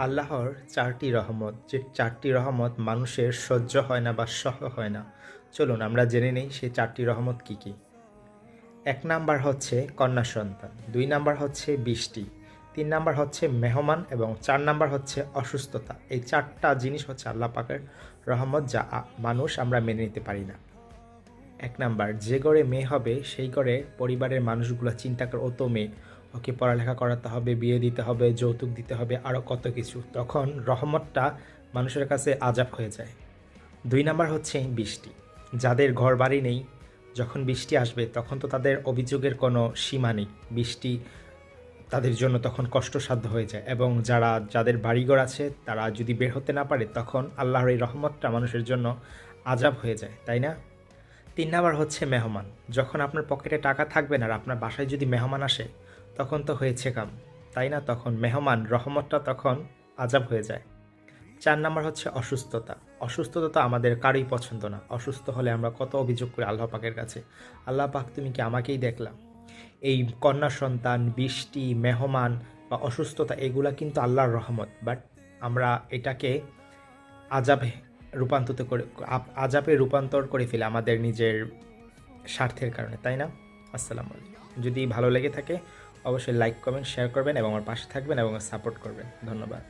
আল্লাহর ৪টি রহমত, যে ৪টি রহমত মানুষের সহ্য হয় না বা সহ্য হয় না। চলুন আমরা জেনে নেই সেই ৪টি রহমত কী কী। ১ নাম্বার হচ্ছে কন্যা সন্তান, ২ নাম্বার হচ্ছে বৃষ্টি, ৩ নাম্বার হচ্ছে মেহমান এবং ৪ নাম্বার হচ্ছে অসুস্থতা। এই ৪টা জিনিস হচ্ছে আল্লাহ পাকের রহমত, যা মানুষ আমরা মেনে নিতে পারি না। ১ নাম্বার, যে ঘরে মেয়ে হবে সেই ঘরে পরিবারের মানুষগুলো চিন্তা করে, ও তো মেয়ে, ওকে পড়ালেখা করাতে হবে, বিয়ে দিতে হবে, যৌতুক দিতে হবে, আরও কত কিছু। তখন রহমতটা মানুষের কাছে আযাব হয়ে যায়। ২ নাম্বার হচ্ছে বৃষ্টি। যাদের ঘরবাড়ি নেই, যখন বৃষ্টি আসবে তখন তো তাদের অভিযোগের কোনো সীমা নেই। বৃষ্টি তাদের জন্য তখন কষ্টসাধ্য হয়ে যায়, এবং যাদের বাড়িঘর আছে তারা যদি বের হতে না পারে, তখন আল্লাহর এই রহমতটা মানুষের জন্য আযাব হয়ে যায়, তাই না? ৩ নাম্বার হচ্ছে মেহমান। যখন আপনার পকেটে টাকা থাকবে না আর আপনার বাসায় যদি মেহমান আসে, তখন তো হয়েছে কাম, তাই না? তখন মেহমান রহমতটা তখন আযাব হয়ে যায়। ৪ নাম্বার হচ্ছে অসুস্থতা। অসুস্থতা তো আমাদের কারোই পছন্দ না। অসুস্থ হলে আমরা কত অভিযোগ করি আল্লাহ পাকের কাছে। আল্লাহ পাক, তুমি কি আমাকেই দেখলা? এই কন্যা সন্তান, বৃষ্টি, মেহমান বা অসুস্থতা, এগুলা কিন্তু আল্লাহর রহমত। বাট আমরা এটাকে আযাবে রূপান্তর করে ফেলি আমাদের নিজের স্বার্থের কারণে, তাই না? আসসালামু আলাইকুম। যদি ভালো লেগে থাকে অবশ্যই লাইক, কমেন্ট, শেয়ার করবেন এবং আমার পাশে থাকবেন এবং সাপোর্ট করবেন। ধন্যবাদ।